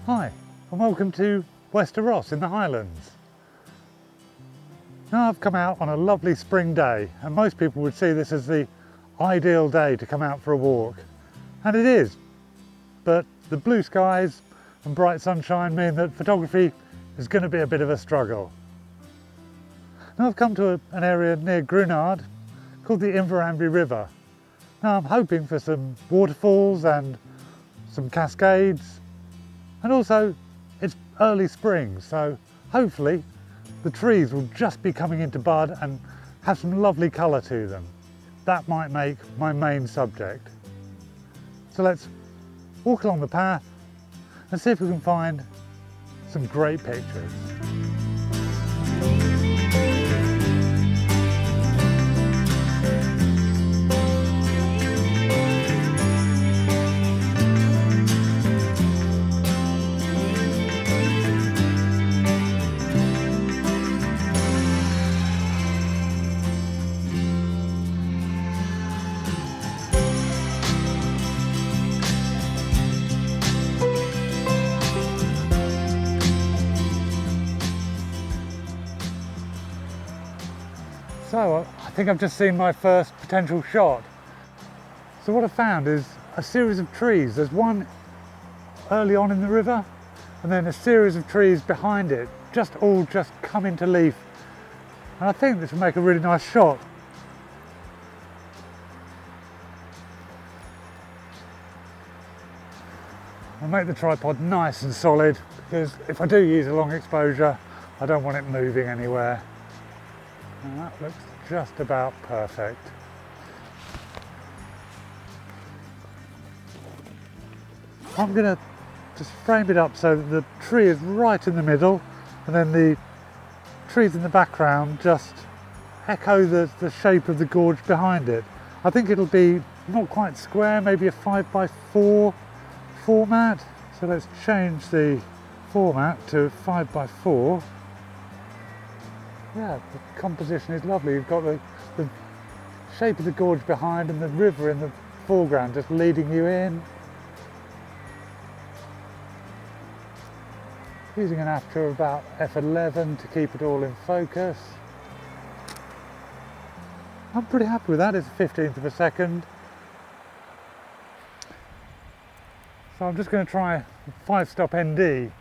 Hi, and welcome to Wester Ross in the Highlands. Now I've come out on a lovely spring day, and most people would see this as the ideal day to come out for a walk. And it is, but the blue skies and bright sunshine mean that photography is going to be a bit of a struggle. Now I've come to an area near Gruinard called the Inverambi River. Now I'm hoping for some waterfalls and some cascades, and also it's early spring, so hopefully the trees will just be coming into bud and have some lovely colour to them. That might make my main subject. So let's walk along the path and see if we can find some great pictures. So I think I've just seen my first potential shot. So what I found is a series of trees. There's one early on in the river and then a series of trees behind it, all just come into leaf. And I think this will make a really nice shot. I'll make the tripod nice and solid because if I do use a long exposure, I don't want it moving anywhere. And that looks just about perfect. I'm going to just frame it up so that the tree is right in the middle and then the trees in the background just echo the shape of the gorge behind it. I think it'll be not quite square, maybe a 5x4 format. So let's change the format to 5x4. Yeah, the composition is lovely. You've got the shape of the gorge behind and the river in the foreground just leading you in. Using an aperture of about f11 to keep it all in focus. I'm pretty happy with that. It's a 15th of a second. So I'm just going to try 5-stop ND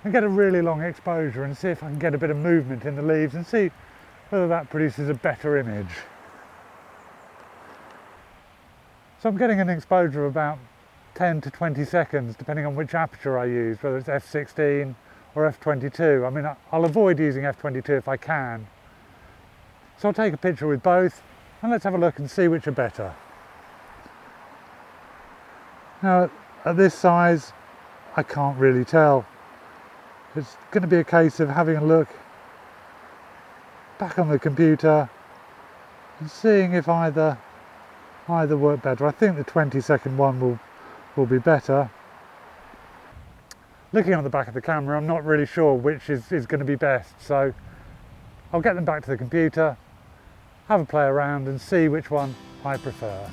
and get a really long exposure and see if I can get a bit of movement in the leaves and see whether that produces a better image. So I'm getting an exposure of about 10 to 20 seconds depending on which aperture I use, whether it's f16 or f22. I mean, I'll avoid using f22 if I can. So I'll take a picture with both and let's have a look and see which are better. Now at this size I can't really tell. It's going to be a case of having a look back on the computer and seeing if either work better. I think the 20-second one will be better. Looking on the back of the camera, I'm not really sure which is going to be best, so I'll get them back to the computer, have a play around and see which one I prefer.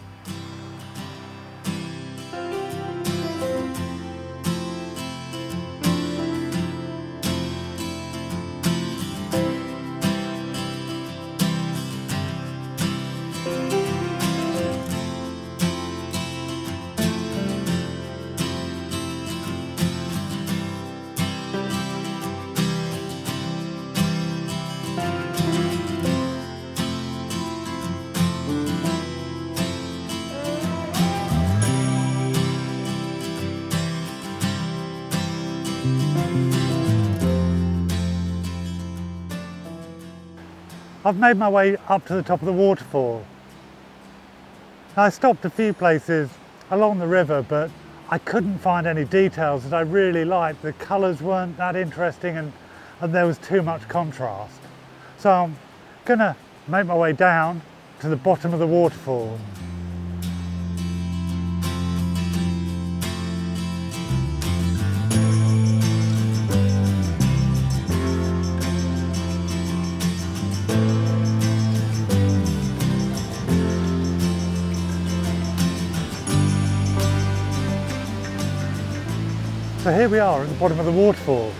I've made my way up to the top of the waterfall. I stopped a few places along the river, but I couldn't find any details that I really liked. The colours weren't that interesting and there was too much contrast. So I'm gonna make my way down to the bottom of the waterfall. So here we are at the bottom of the waterfall.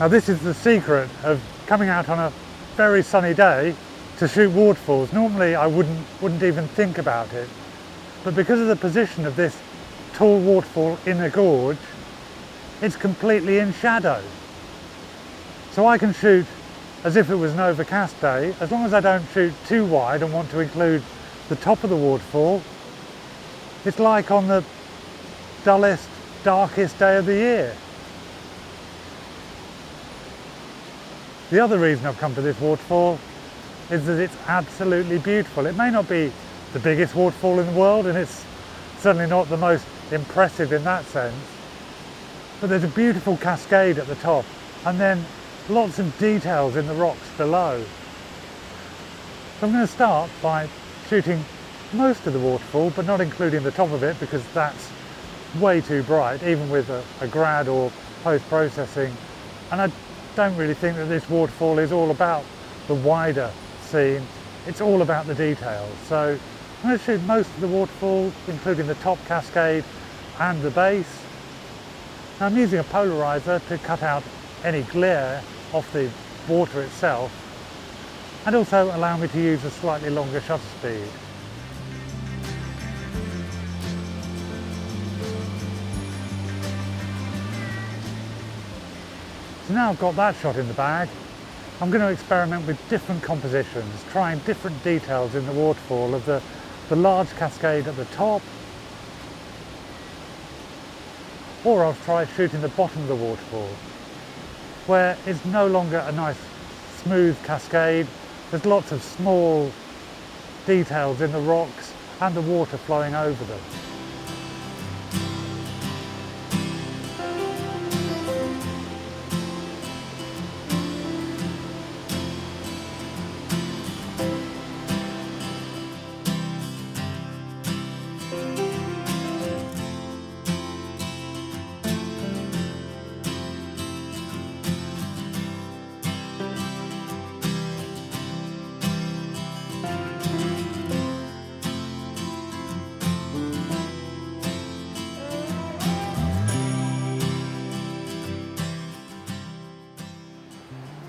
Now this is the secret of coming out on a very sunny day to shoot waterfalls. Normally I wouldn't even think about it, but because of the position of this tall waterfall in a gorge, it's completely in shadow. So I can shoot as if it was an overcast day, as long as I don't shoot too wide and want to include the top of the waterfall. It's like on the dullest, darkest day of the year. The other reason I've come to this waterfall is that it's absolutely beautiful. It may not be the biggest waterfall in the world, and it's certainly not the most impressive in that sense, but there's a beautiful cascade at the top, and then lots of details in the rocks below. So I'm going to start by shooting most of the waterfall, but not including the top of it, because that's way too bright, even with a grad or post-processing. And I don't really think that this waterfall is all about the wider scene, it's all about the details. So I'm going to shoot most of the waterfall, including the top cascade and the base. Now I'm using a polarizer to cut out any glare off the water itself, and also allow me to use a slightly longer shutter speed. So now I've got that shot in the bag, I'm going to experiment with different compositions, trying different details in the waterfall of the large cascade at the top, or I'll try shooting the bottom of the waterfall, where it's no longer a nice smooth cascade. There's lots of small details in the rocks and the water flowing over them.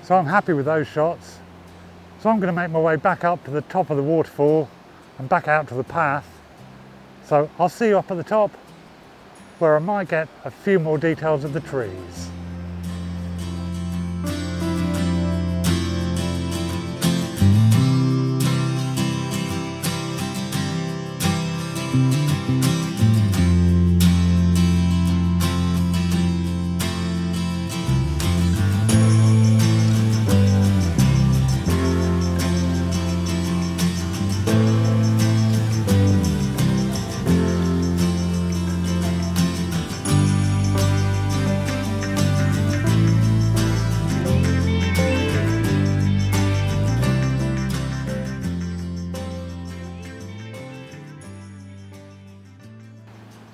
So I'm happy with those shots. So I'm going to make my way back up to the top of the waterfall and back out to the path. So I'll see you up at the top, where I might get a few more details of the trees.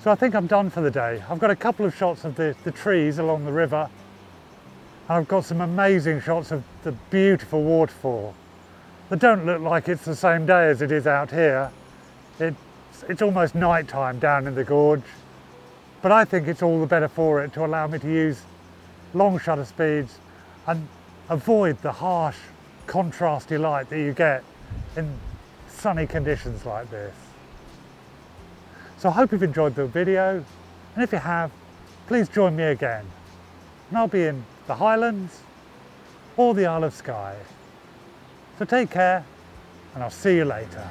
So I think I'm done for the day. I've got a couple of shots of the trees along the river, and I've got some amazing shots of the beautiful waterfall that don't look like it's the same day as it is out here. It's almost night time down in the gorge, but I think it's all the better for it to allow me to use long shutter speeds and avoid the harsh contrasty light that you get in sunny conditions like this. So I hope you've enjoyed the video, and if you have, please join me again. And I'll be in the Highlands or the Isle of Skye. So take care, and I'll see you later.